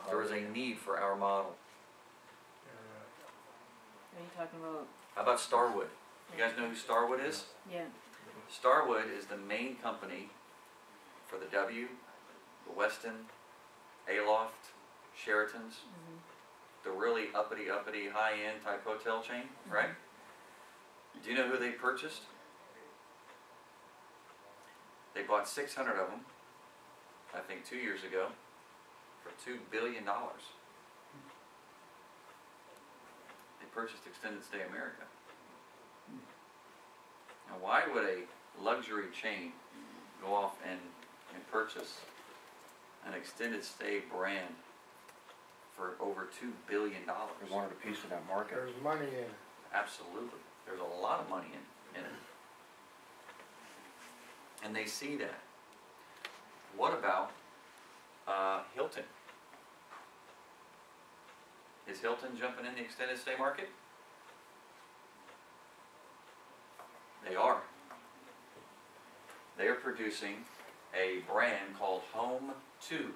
There was a need for our model. Are you talking about? How about Starwood? You guys know who Starwood is? Yeah. Starwood is the main company for the W, the Westin, Aloft, Sheraton's, the really uppity, high-end type hotel chain, right? Do you know who they purchased? They bought 600 of them, I think 2 years ago, for $2 billion. They purchased Extended Stay America. Now, why would a luxury chain go off and purchase an extended stay brand for over $2 billion? They wanted a piece of that market. There's money in it. Absolutely. There's a lot of money in it. And they see that. What about Hilton? Is Hilton jumping in the extended stay market? They are. They are producing a brand called Home 2,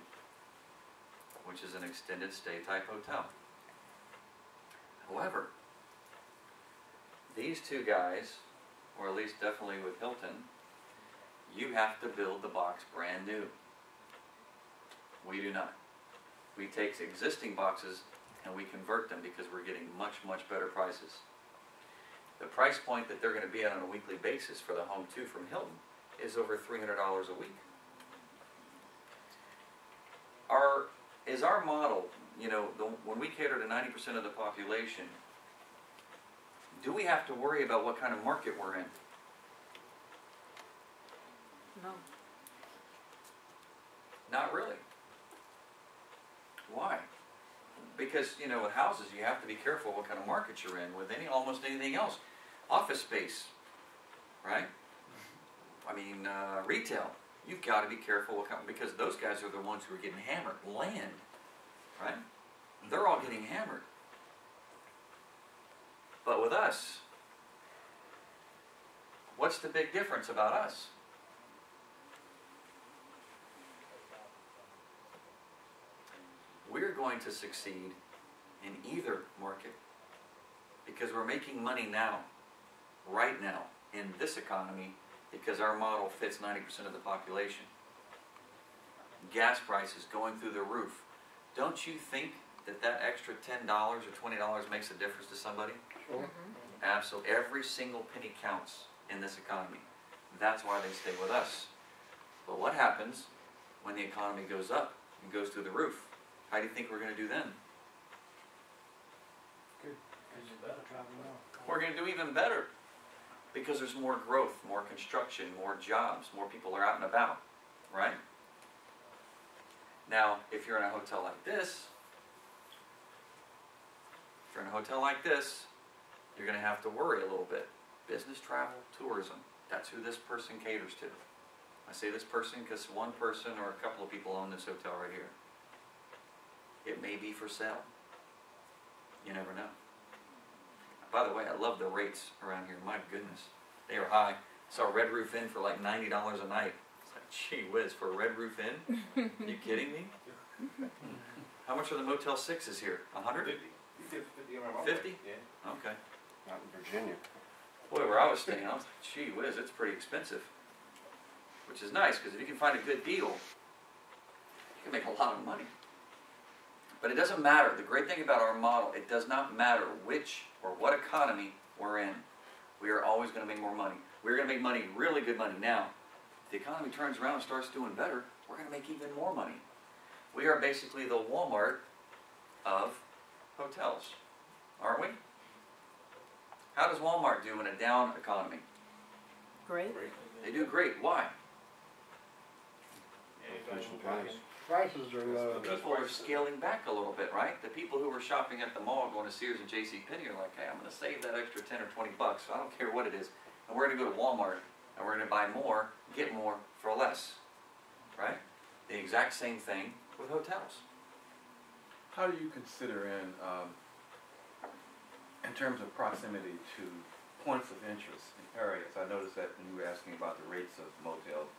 which is an extended stay type hotel. However, these two guys, or at least definitely with Hilton, you have to build the box brand new. We do not. We take existing boxes and we convert them because we're getting much, much better prices. The price point that they're going to be at on a weekly basis for the Home 2 from Hilton is over $300 a week. Is our model, you know, when we cater to 90% of the population, do we have to worry about what kind of market we're in? No. Not really. Why? Because, you know, with houses, you have to be careful what kind of market you're in. With almost anything else, office space, right? I mean, retail. You've got to be careful what kind, because those guys are the ones who are getting hammered. Land, right? They're all getting hammered. But with us, what's the big difference about us? We're going to succeed in either market because we're making money now, right now, in this economy, because our model fits 90% of the population. Gas prices going through the roof. Don't you think that extra $10 or $20 makes a difference to somebody? Sure. Absolutely. Every single penny counts in this economy. That's why they stay with us. But what happens when the economy goes up and goes through the roof? How do you think we're going to do then? Good. We're going to do even better because there's more growth, more construction, more jobs, more people are out and about, right? Now, if you're in a hotel like this, you're going to have to worry a little bit. Business travel, tourism, that's who this person caters to. I say this person because one person or a couple of people own this hotel right here. It may be for sale. You never know. By the way, I love the rates around here. My goodness, they are high. Saw a Red Roof Inn for like $90 a night. It's like, gee whiz, for a Red Roof Inn? Are you kidding me? How much are the Motel 6s here? 100? 50? Yeah. Okay. Not in Virginia. Boy, where I was staying, I was like, gee whiz, it's pretty expensive. Which is nice, because if you can find a good deal, you can make a lot of money. But it doesn't matter. The great thing about our model, it does not matter which or what economy we're in. We are always going to make more money. We're going to make money, really good money now. If the economy turns around and starts doing better, we're going to make even more money. We are basically the Walmart of hotels, aren't we? How does Walmart do in a down economy? Great. They do great. Why? Prices are low. People are scaling back a little bit, right? The people who were shopping at the mall going to Sears and JCPenney are like, hey, I'm going to save that extra 10 or 20 bucks. I don't care what it is. And we're going to go to Walmart and we're going to buy more, get more for less, right? The exact same thing with hotels. How do you consider in terms of proximity to points of interest in areas? I noticed that when you were asking about the rates of motels,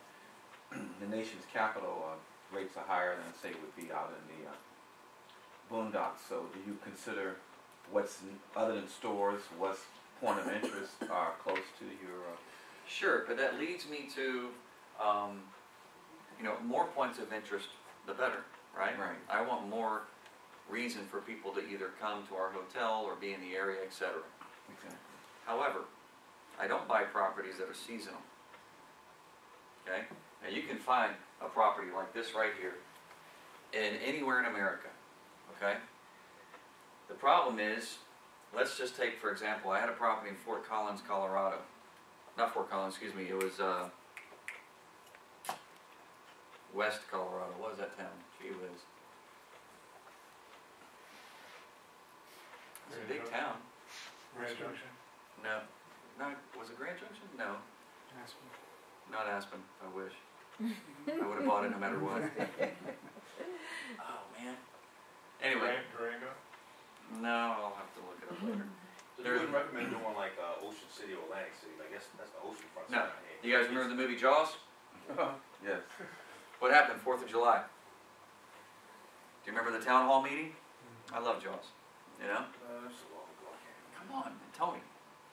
the nation's capital rates are higher than, say, would be out in the boondocks, so do you consider other than stores, what's point of interest are close to your, Sure, but that leads me to, more points of interest, the better, right? Right. I want more reason for people to either come to our hotel or be in the area, etc. okay. However, I don't buy properties that are seasonal. Okay? Now you can find a property like this right here in anywhere in America. Okay? The problem is, let's just take, for example, I had a property in Fort Collins, Colorado. Not Fort Collins, excuse me, it was West Colorado. What was that town? Gee whiz. It's a big town. Grand Junction. No. Was it Grand Junction? No. Aspen. Not Aspen, I wish. I would have bought it no matter what. Oh, man. Anyway. Durango? No, I'll have to look it up later. So you wouldn't recommend doing like Ocean City or Atlantic City? I guess that's the ocean front. No. You guys remember the movie Jaws? Yes. What happened 4th of July? Do you remember the town hall meeting? I love Jaws. You know? That's a long ago. I can't Come on, tell me.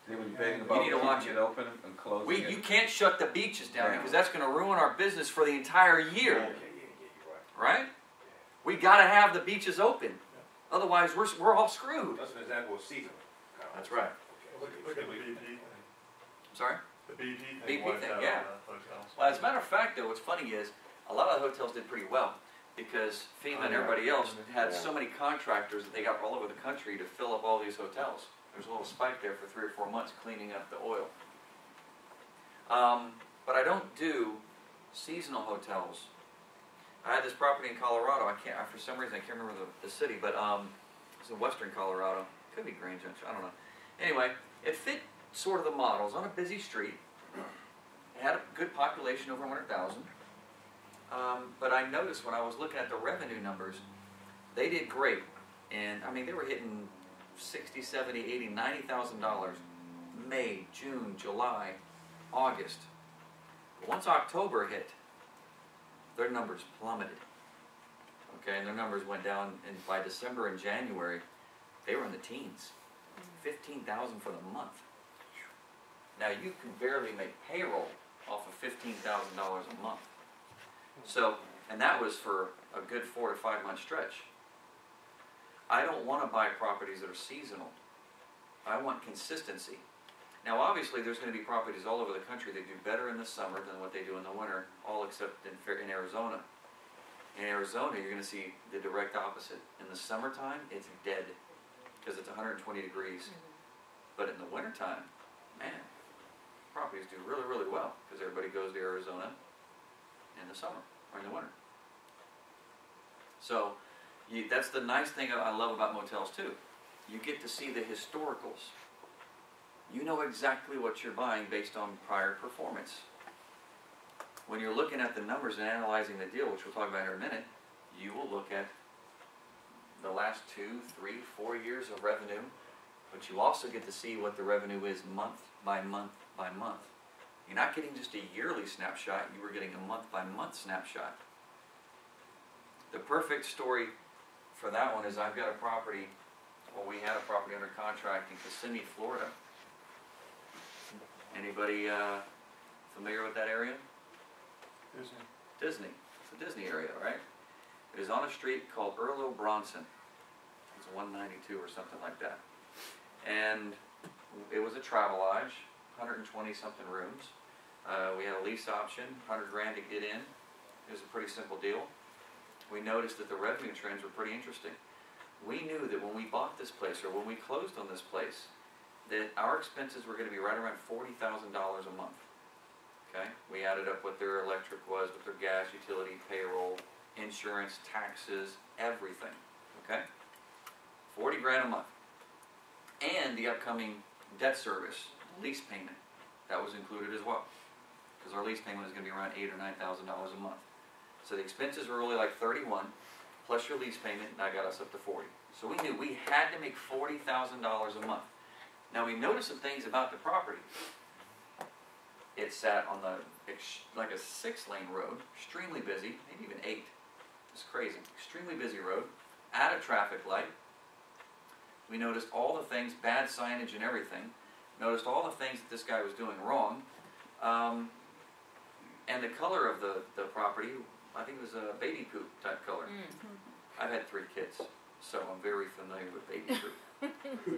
They were begging about need to watch keeping it open and closing it. You can't shut the beaches down Yeah. because that's going to ruin our business for the entire year. remember. Okay, yeah, you're right. Right? We got to have the beaches open. Otherwise, we're all screwed. That's an example of seasonal. That's right. Look at the BP thing. Sorry? The BP thing. BP wiped thing, out yeah. hotels. Well, as a matter of fact, though, what's funny is a lot of the hotels did pretty well because FEMA and everybody else had so many contractors that they got all over the country to fill up all these hotels. There's a little spike there for 3 or 4 months cleaning up the oil. But I don't do seasonal hotels. I had this property in Colorado. For some reason, I can't remember the city, but it's in western Colorado. Could be Grand Junction. I don't know. Anyway, it fit sort of the models on a busy street. It had a good population, over 100,000. But I noticed when I was looking at the revenue numbers, they did great. And I mean, they were hitting $60, $70, $80, $90,000 May, June, July, August. But once October hit, their numbers plummeted. Okay, and their numbers went down, and by December and January, they were in the teens. 15,000 for the month. Now you can barely make payroll off of $15,000 a month. So, and that was for a good 4 to 5 month stretch. I don't want to buy properties that are seasonal. I want consistency. Now obviously there's going to be properties all over the country that do better in the summer than what they do in the winter, all except in Arizona. In Arizona you're going to see the direct opposite. In the summertime it's dead because it's 120 degrees. But in the wintertime, man, properties do really, really well because everybody goes to Arizona in the summer or in the winter. So that's the nice thing I love about motels too. You get to see the historicals. You know exactly what you're buying based on prior performance. When you're looking at the numbers and analyzing the deal, which we'll talk about here in a minute, you will look at the last 2, 3, 4 years of revenue, but you also get to see what the revenue is month by month by month. You're not getting just a yearly snapshot, you were getting a month by month snapshot. The perfect story for that one is I've got a property, well, we had a property under contract in Kissimmee, Florida. Anybody familiar with that area? Disney. Disney. It's a Disney area, right? It is on a street called Earl Bronson. It's 192 or something like that. And it was a Travelodge, 120 something rooms. We had a lease option, 100 grand to get in. It was a pretty simple deal. We noticed that the revenue trends were pretty interesting. We knew that when we bought this place, or when we closed on this place, that our expenses were going to be right around $40,000 a month. Okay? We added up what their electric was, what their gas, utility, payroll, insurance, taxes, everything. Okay? 40 grand a month. And the upcoming debt service, lease payment, that was included as well. Because our lease payment is going to be around $8,000 or $9,000 a month. So the expenses were really like 31, plus your lease payment, and that got us up to 40. So we knew we had to make $40,000 a month. Now we noticed some things about the property. It sat on like a 6-lane road, extremely busy, maybe even 8. It's crazy, extremely busy road. at a traffic light. We noticed all the things, bad signage and everything. Noticed all the things that this guy was doing wrong. And the color of the property, I think it was a baby poop type color. I've had 3 kids, so I'm very familiar with baby poop.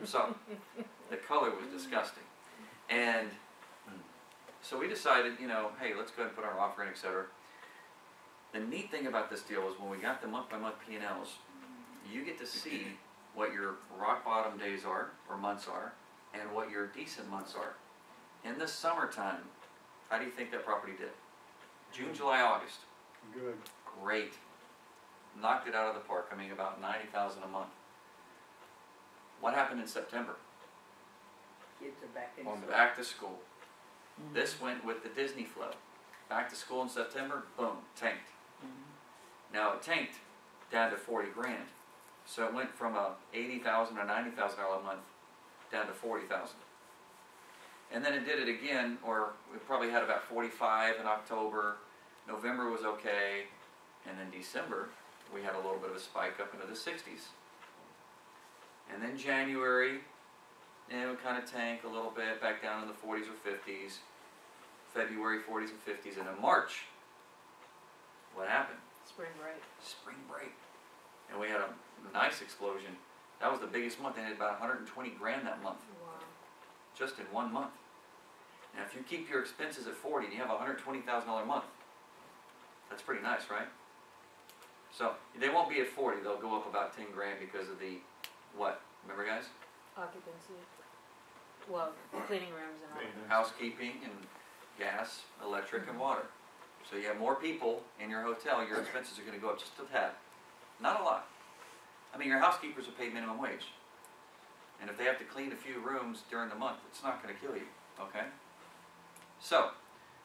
So, the color was disgusting. And so we decided, you know, hey, let's go ahead and put our offer in, etc. The neat thing about this deal is when we got the month-by-month P&Ls, you get to see what your rock bottom days are, or months are, and what your decent months are. In the summertime, how do you think that property did? June, July, August. Good. Great. Knocked it out of the park, I mean about $90,000 a month. What happened in September? Kids are back in On school. Back to school. This went with the Disney flow. Back to school in September, boom, tanked. Now it tanked down to 40 grand. So it went from a $80,000 or $90,000 a month down to 40,000. And then it did it again, or we probably had about 45 in October. November was okay, and then December we had a little bit of a spike up into the 60s. And then January, it would kind of tank a little bit, back down in the 40s or 50s. February 40s and 50s, and in March, what happened? Spring break. Spring break. And we had a nice explosion. That was the biggest month. They had about 120 grand that month, Wow. just in 1 month. Now if you keep your expenses at 40 and you have a $120,000 month, that's pretty nice, right? So they won't be at 40, they'll go up about 10 grand because of the, what? Remember guys? Occupancy. Well, cleaning rooms and all. Maintenance. Housekeeping and gas, electric, and water. So you have more people in your hotel, your expenses are going to go up just a tad. Not a lot. I mean, your housekeepers are paid minimum wage. And if they have to clean a few rooms during the month, it's not going to kill you, okay? So,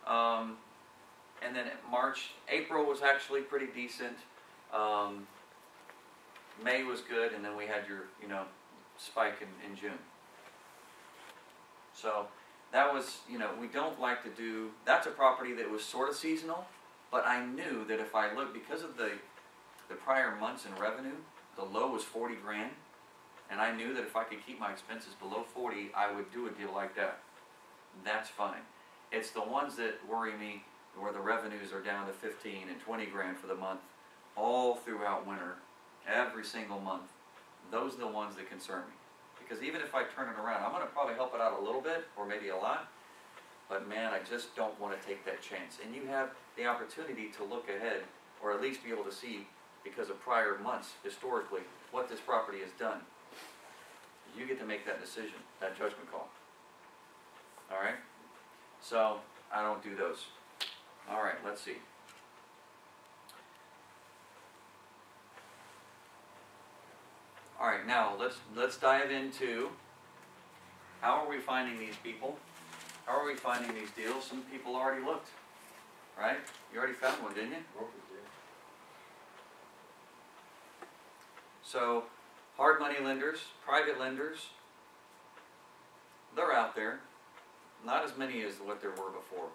and then March, April was actually pretty decent. May was good, and then we had your, you know, spike in June. So, that was, you know, we don't like to do, that's a property that was sort of seasonal, but I knew that if I looked, because of the prior months in revenue, the low was 40 grand, and I knew that if I could keep my expenses below 40, I would do a deal like that. That's fine. It's the ones that worry me, where the revenues are down to 15 and 20 grand for the month, all throughout winter, every single month. Those are the ones that concern me. Because even if I turn it around, I'm going to probably help it out a little bit, or maybe a lot, but man, I just don't want to take that chance. And you have the opportunity to look ahead, or at least be able to see, because of prior months, historically, what this property has done. You get to make that decision, that judgment call. Alright? So, I don't do those. Alright, let's see. Alright, now let's dive into how are we finding these people? How are we finding these deals? Some people already looked, right? You already found one, didn't you? So, hard money lenders, private lenders, they're out there. Not as many as what there were before.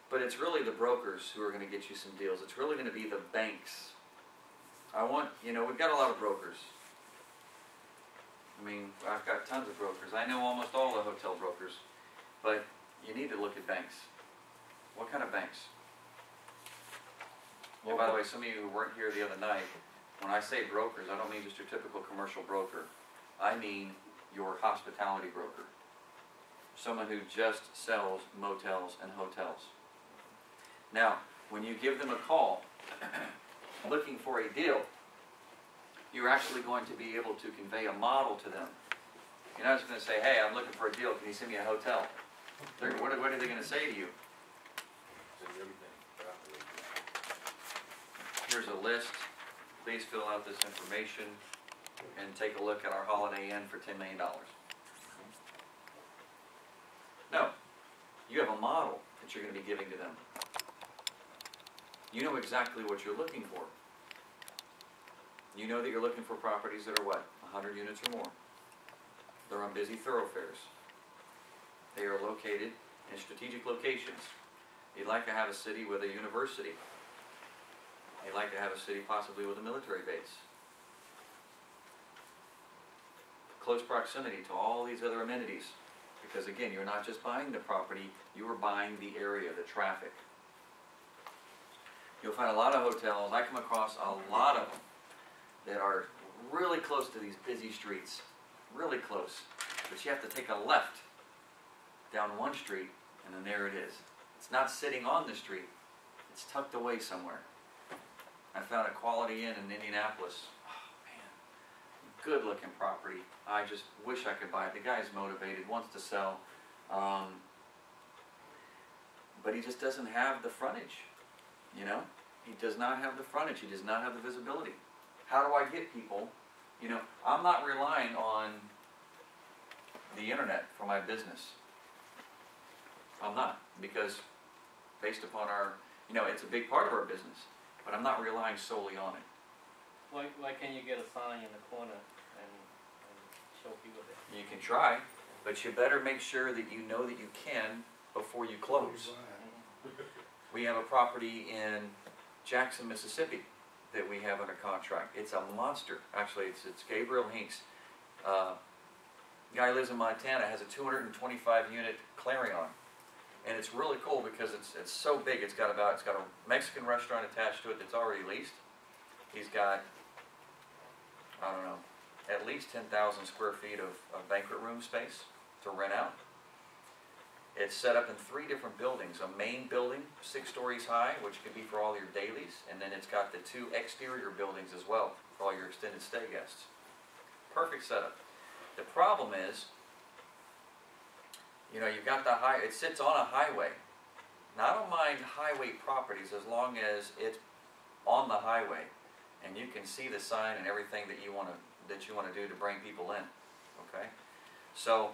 But it's really the brokers who are going to get you some deals. It's really going to be the banks. We've got a lot of brokers. I mean, I've got tons of brokers. I know almost all the hotel brokers. But you need to look at banks. What kind of banks? And by the way, some of you who weren't here the other night, when I say brokers, I don't mean just your typical commercial broker. I mean your hospitality broker. Someone who just sells motels and hotels. Now, when you give them a call looking for a deal, you're actually going to be able to convey a model to them. You're not just going to say, hey, I'm looking for a deal, can you send me a hotel? What are they going to say to you? Here's a list. Please fill out this information and take a look at our Holiday Inn for $10 million. No. You have a model that you're going to be giving to them. You know exactly what you're looking for. You know that you're looking for properties that are what? 100 units or more. They're on busy thoroughfares. They are located in strategic locations. You'd like to have a city with a university. You'd like to have a city possibly with a military base. Close proximity to all these other amenities. Because again, you're not just buying the property, you are buying the area, the traffic. You'll find a lot of hotels, I come across a lot of them that are really close to these busy streets. Really close. But you have to take a left down one street, and then there it is. It's not sitting on the street. It's tucked away somewhere. I found a Quality Inn in Indianapolis. Oh man, good looking property. I just wish I could buy it. The guy's motivated, wants to sell, but he just doesn't have the frontage. You know, he does not have the frontage. He does not have the visibility. How do I get people? You know, I'm not relying on the internet for my business. I'm not, because based upon our, you know, it's a big part of our business, but I'm not relying solely on it. Why can't you get a sign in the corner and show people that? You can try, but you better make sure that you know that you can before you close. We have a property in Jackson, Mississippi that we have under contract. It's a monster. Actually, it's Gabriel Hinks. Guy lives in Montana, has a 225 unit Clarion. And it's really cool because it's so big. It's got a Mexican restaurant attached to it that's already leased. He's got, I don't know, at least 10,000 square feet of banquet room space to rent out. It's set up in 3 different buildings. A main building, 6 stories high, which could be for all your dailies, and then it's got the 2 exterior buildings as well for all your extended stay guests. Perfect setup. The problem is, you know, you've got the it sits on a highway. Now, I don't mind highway properties as long as it's on the highway and you can see the sign and everything that you want to do to bring people in. Okay? So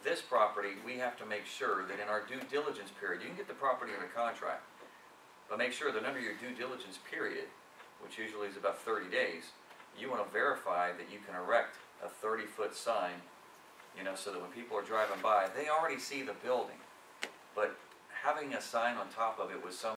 this property, we have to make sure that in our due diligence period, you can get the property under contract, but make sure that under your due diligence period, which usually is about 30 days, you want to verify that you can erect a 30-foot sign, you know, so that when people are driving by, they already see the building. But having a sign on top of it with some